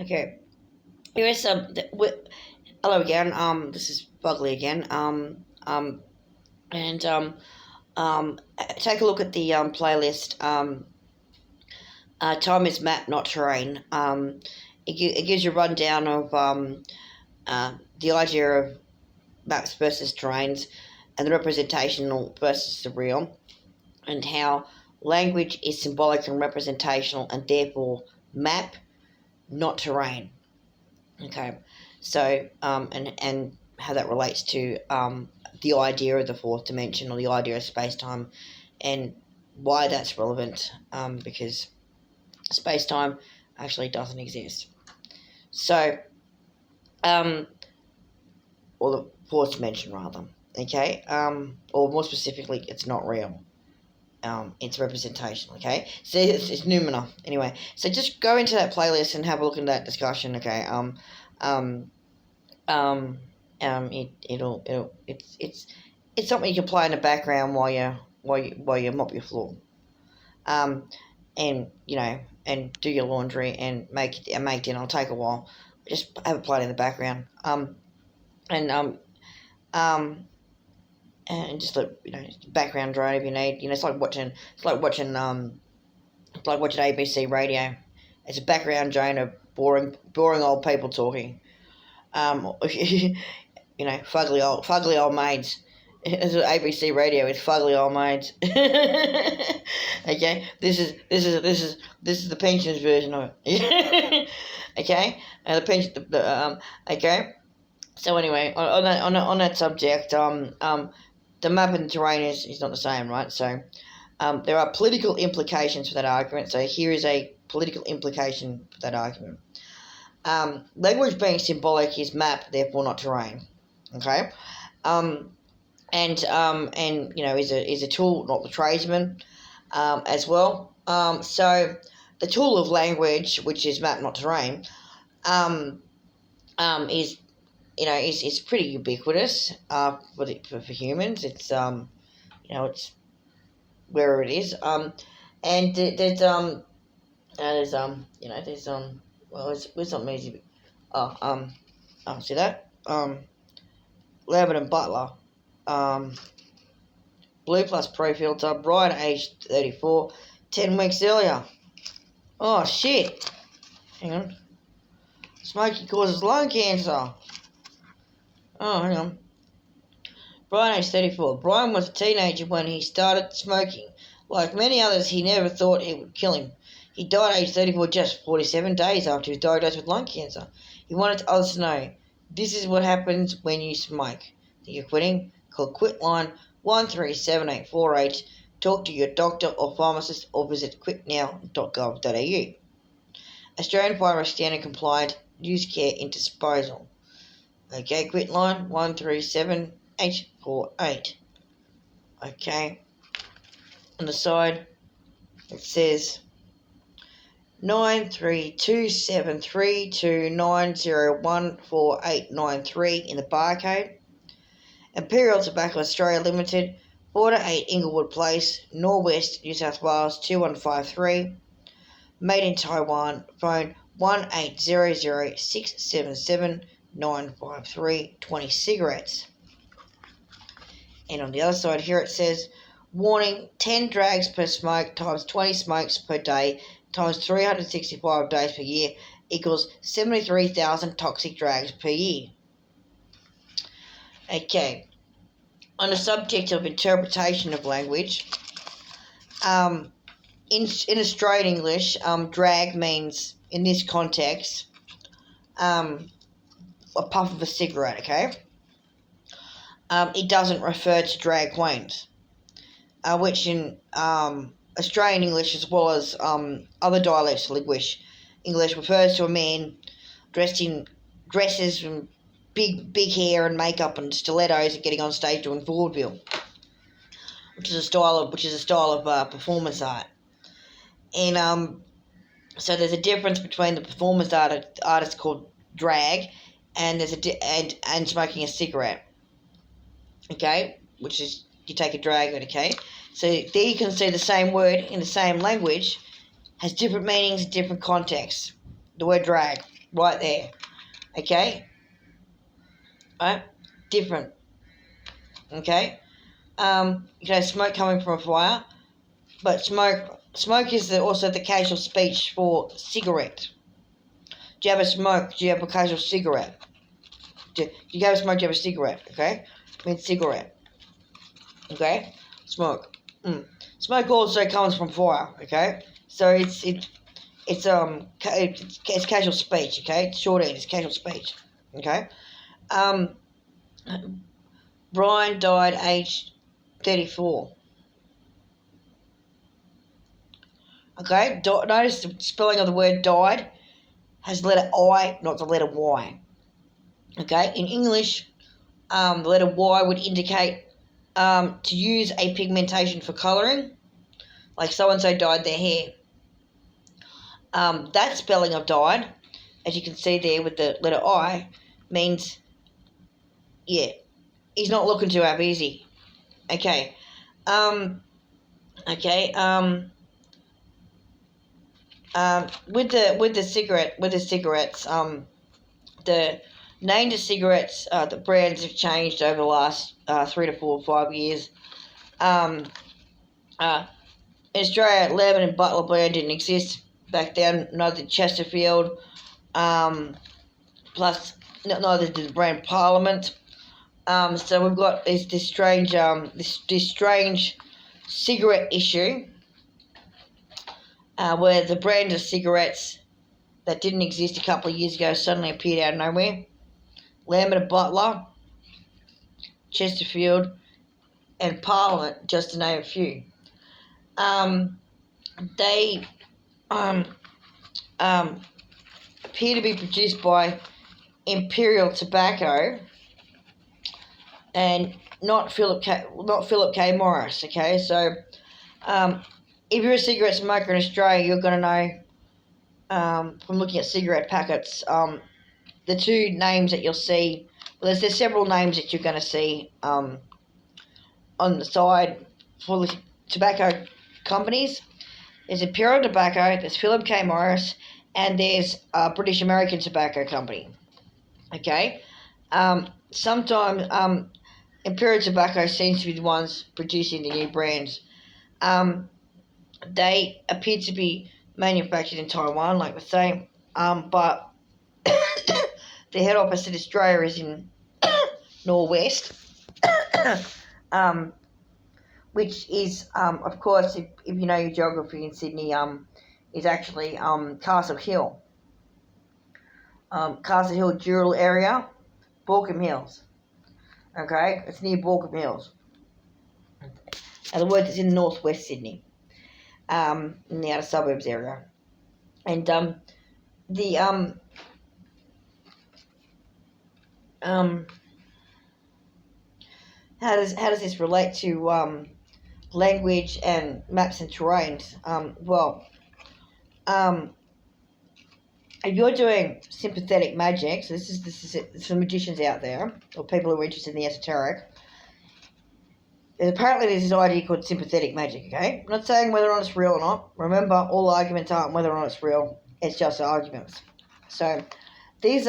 Okay. Here is some. Hello again. This is Bugley again. And take a look at the playlist. Time is map, not terrain. It gives you a rundown of the idea of maps versus terrains, and the representational versus the real, and how language is symbolic and representational, and therefore map, not terrain. Okay, so and how that relates to the idea of the fourth dimension, or the idea of space time, and why that's relevant, because space time actually doesn't exist. So, or the fourth dimension rather. Okay, or more specifically, it's not real. It's representational. Okay, so it's noumena. Anyway, so just go into that playlist and have a look at that discussion. Okay, it's something you can play in the background while you mop your floor, and and do your laundry and make dinner. It'll take a while. Just have it played in the background. And and just background drone if you need. It's like watching ABC radio. It's a background drone of boring old people talking. Fugly old maids. It's ABC radio. It's fugly old maids. Okay, this is the pensions version of it. Okay, the pension. Okay. So anyway, on that subject, the map and the terrain is not the same, right? So, there are political implications for that argument. So here is a political implication for that argument. Language being symbolic is map, therefore not terrain. Okay, and is a tool, not the tradesman, as well. So the tool of language, which is map, not terrain, is is pretty ubiquitous for humans. It's it's wherever it is. And there's where's something easy. See that Lambert and Butler, Blue Plus Pro filter, Brian aged 34, 10 weeks earlier. Oh shit! Hang on. Smoking causes lung cancer. Oh, hang on. Brian, age 34. Brian was a teenager when he started smoking. Like many others, he never thought it would kill him. He died at age 34, just 47 days after he was diagnosed with lung cancer. He wanted others to know, this is what happens when you smoke. Think you're quitting? Call Quitline 137848. Talk to your doctor or pharmacist, or visit quitnow.gov.au. Australian Fire Standard compliant, use care in disposal. Okay, Quitline 137848. Okay. On the side, it says 932732901489 in the barcode. Imperial Tobacco Australia Limited, 4 to 8 Inglewood Place, Norwest, New South Wales 2153. Made in Taiwan. Phone 1800-677-953. 20 cigarettes. And on the other side here it says, warning, 10 drags per smoke times 20 smokes per day times 365 days per year equals 73,000 toxic drags per year. Okay. On the subject of interpretation of language, in Australian English, drag means, in this context, a puff of a cigarette, okay? It doesn't refer to drag queens, which in Australian English, as well as other dialects of English refers to a man dressed in dresses and big hair and makeup and stilettos and getting on stage doing vaudeville, which is a style of performance art. And so there's a difference between the performance artist called drag, and and smoking a cigarette. Okay, which is you take a drag of it. Okay, so there you can see the same word in the same language has different meanings, different contexts. The word drag. right there. Okay? Right? Different. Okay? You know, smoke coming from a fire, but smoke is also the casual speech for cigarette. Do you have a smoke? Do you have a casual cigarette? Do you have a smoke? Do you have a cigarette? Okay? I mean cigarette. Okay? Smoke. Smoke also comes from fire. Okay? So it's casual speech. Okay? It's shorthand. It's casual speech. Okay? Brian died aged 34. Okay? Notice the spelling of the word died has the letter I, not the letter Y. Okay? In English, the letter Y would indicate to use a pigmentation for colouring, like so-and-so dyed their hair. That spelling of died, as you can see there with the letter I, means, yeah, he's not looking too happy, is he? Okay. With the cigarettes, the names of cigarettes, the brands have changed over the last 3 to 4 or 5 years. In Australia, Lemon and Butler brand didn't exist back then. Neither did Chesterfield. Plus, neither did the brand Parliament. So we've got this strange cigarette issue, where the brand of cigarettes that didn't exist a couple of years ago suddenly appeared out of nowhere. Lambert and Butler, Chesterfield, and Parliament, just to name a few. They appear to be produced by Imperial Tobacco and not Philip K. Morris. Okay, so if you're a cigarette smoker in Australia, you're going to know from looking at cigarette packets. The two names that you'll see, well, there's several names that you're going to see on the side for the tobacco companies. There's Imperial Tobacco, there's Philip K. Morris, and there's British American Tobacco Company. Okay? Sometimes Imperial Tobacco seems to be the ones producing the new brands. They appear to be manufactured in Taiwan, like we say, but the head office in Australia is in Norwest, which is, of course, if you know your geography in Sydney, is actually Castle Hill. Castle Hill Dural area, Baulkham Hills. Okay, it's near Baulkham Hills. In other words, it's in northwest Sydney, in the outer suburbs area. And how does this relate to language and maps and terrains? If you're doing sympathetic magic, so this is for magicians out there or people who are interested in the esoteric. Apparently, there's this idea called sympathetic magic. Okay, I'm not saying whether or not it's real or not. Remember, all arguments aren't whether or not it's real. It's just arguments. So these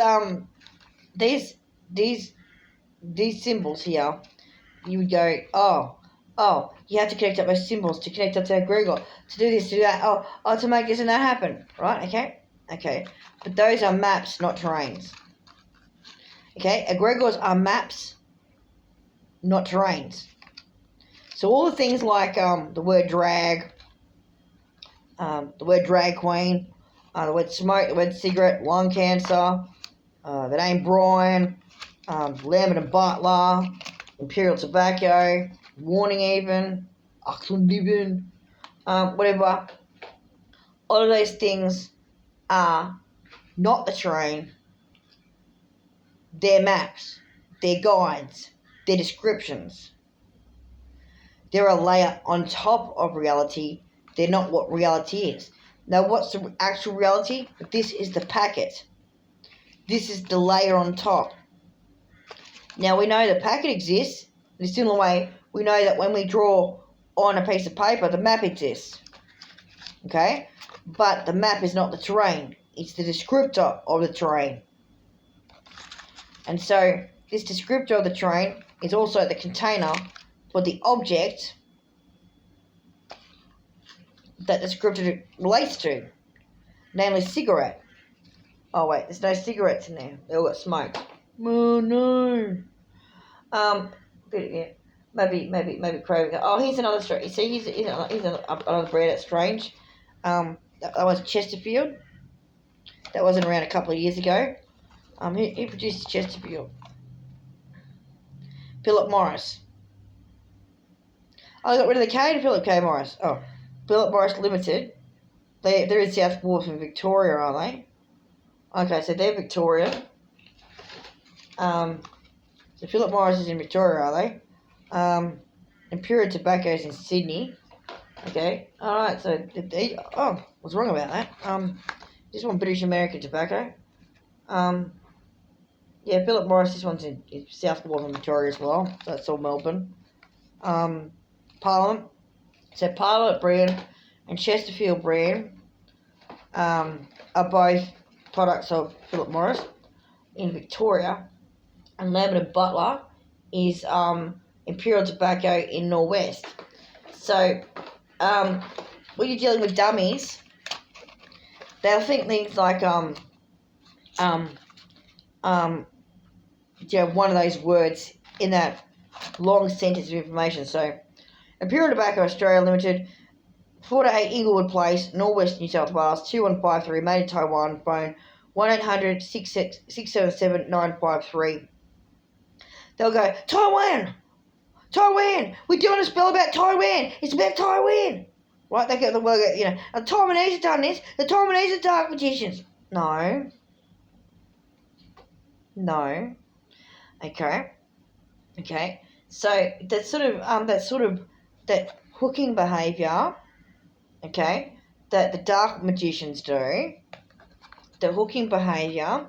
symbols here, you would go, oh, you have to connect up those symbols to connect up to egregor, to do this, to do that, to make this and that happen, right? Okay, but those are maps, not terrains. Okay, egregors are maps, not terrains. So all the things like the word drag, the word drag queen, the word smoke, the word cigarette, lung cancer, the name Brian, Lambert and Butler, Imperial Tobacco, Warning even, Auckland Living, whatever. All of those things are not the terrain. They're maps, they're guides, they're descriptions. They're a layer on top of reality. They're not what reality is. Now, what's the actual reality? This is the packet. This is the layer on top. Now, we know the packet exists. In a similar way, we know that when we draw on a piece of paper, the map exists. Okay? But the map is not the terrain. it's the descriptor of the terrain. And so this descriptor of the terrain is also the container for the object that the descriptor relates to, namely cigarette. Oh wait, there's no cigarettes in there. They all got smoked. Oh no. Maybe craving. Oh, here's another story. You see, here's another breed that's strange. That was Chesterfield. That wasn't around a couple of years ago. Who produced Chesterfield? Philip Morris. Oh, they got rid of the K to Philip K. Morris. Oh, Philip Morris Limited. They're in South Wharf in Victoria, are they? Okay, so they're Victoria. So Philip Morris is in Victoria, are they? Imperial Tobacco's in Sydney. Okay, alright, so what's wrong about that? This one British American Tobacco. Yeah, Philip Morris, this one's in South Wharf in Victoria as well. So that's all Melbourne. Parliament. So Parliament brand and Chesterfield brand are both products of Philip Morris in Victoria. And Lambert and Butler is Imperial Tobacco in Norwest. So when you're dealing with dummies, they'll think things like one of those words in that long sentence of information. So Imperial Tobacco Australia Limited, 48 Inglewood Place, Norwest, New South Wales, 2153, made in Taiwan, phone 1-800-677-953. They'll go, Taiwan, we're doing a spell about Taiwan, it's about Taiwan. Right, they get the word, the Taiwanese have done this, the Taiwanese are dark magicians. No. Okay. So that hooking behaviour, okay, that the dark magicians do, the hooking behaviour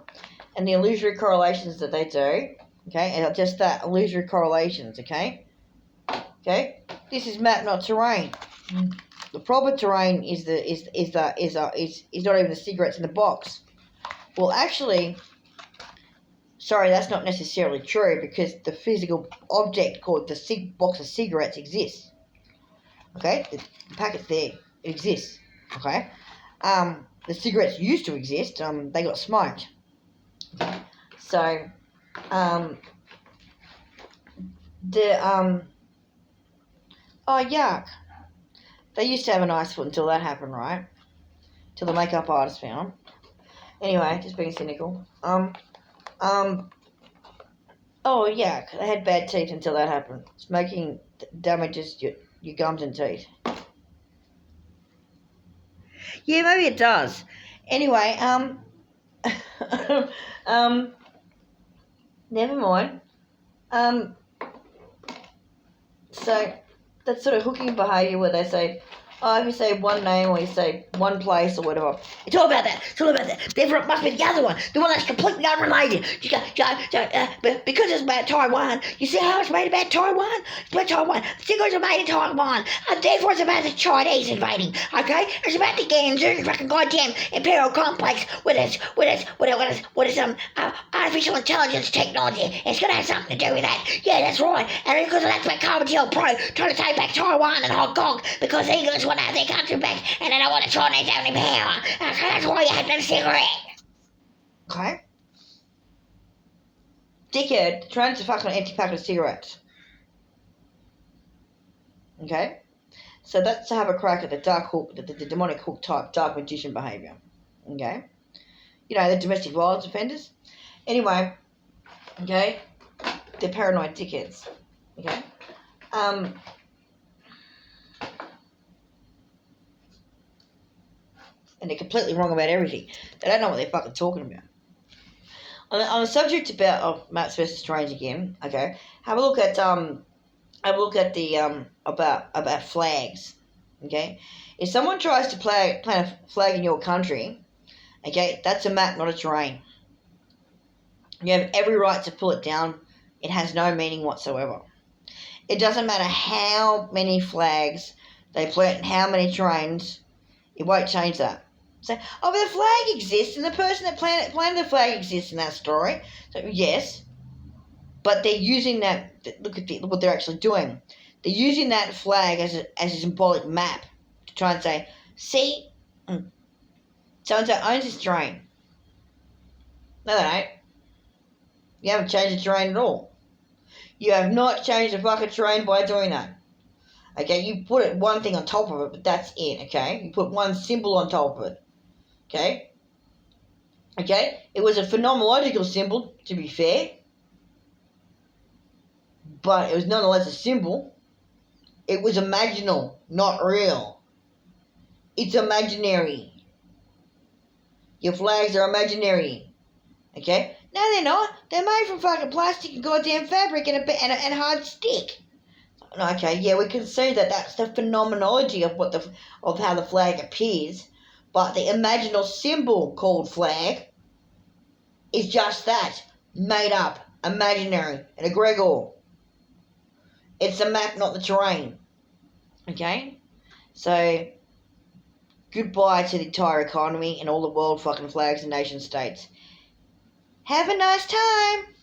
and the illusory correlations that they do, okay, and just that, illusory correlations, okay? Okay? This is map, not terrain. The proper terrain is not even the cigarettes in the box. Well, actually, sorry, that's not necessarily true because the physical object called the box of cigarettes exists. Okay? The packet's there. It exists. Okay? The cigarettes used to exist. They got smoked. Okay? So, oh, yuck. They used to have a nice foot until that happened, right? Till the makeup artist found. Anyway, just being cynical. Oh, yuck. They had bad teeth until that happened. Smoking damages your gums and teeth. Yeah, maybe it does. Anyway, never mind. So that sort of hooking behaviour where they say, if you say one name or you say one place or whatever, it's all about that. Therefore, it must be the other one, the one that's completely unrelated. But because it's about Taiwan, you see how it's made about Taiwan? It's about Taiwan. The cigarettes are made in Taiwan, and therefore it's about the Chinese invading. Okay, it's about the Gansu fucking goddamn imperial complex with its artificial intelligence technology. It's gonna have something to do with that. Yeah, that's right. And because of that, about Carmel Pro trying to take back Taiwan and Hong Kong because the English want to have their country back and they don't want the Chinese to have any power. Okay, that's why you have no cigarette. Okay. Dickhead trying to fucking empty packet of cigarettes. Okay? So that's to have a crack at the dark hook, the demonic hook type, dark magician behaviour. Okay? The domestic violence offenders. Anyway, okay? They're paranoid dickheads. Okay? And they're completely wrong about everything. They don't know what they're fucking talking about. On the subject about Maps versus Strange again, okay, have a look at the about flags, okay. If someone tries to plant a flag in your country, okay, that's a map, not a terrain. You have every right to pull it down. It has no meaning whatsoever. It doesn't matter how many flags they plant and how many terrains. It won't change that. Say, oh, but the flag exists, and the person that planted the flag exists in that story. So yes, but they're using that. Look what they're actually doing. They're using that flag as a symbolic map to try and say, see, so-and-so owns this terrain. No, they don't. You haven't changed the terrain at all. You have not changed the fucking terrain by doing that. Okay, you put one thing on top of it, but that's it, okay? You put one symbol on top of it. Okay? Okay? It was a phenomenological symbol, to be fair. But it was nonetheless a symbol. It was imaginal, not real. It's imaginary. Your flags are imaginary. Okay? No, they're not. They're made from fucking plastic and goddamn fabric and a hard stick. Okay, yeah, we can see that that's the phenomenology of how the flag appears, but the imaginal symbol called flag is just that, made up, imaginary, an egregore. It's the map, not the terrain. Okay, so goodbye to the entire economy and all the world fucking flags and nation states. Have a nice time.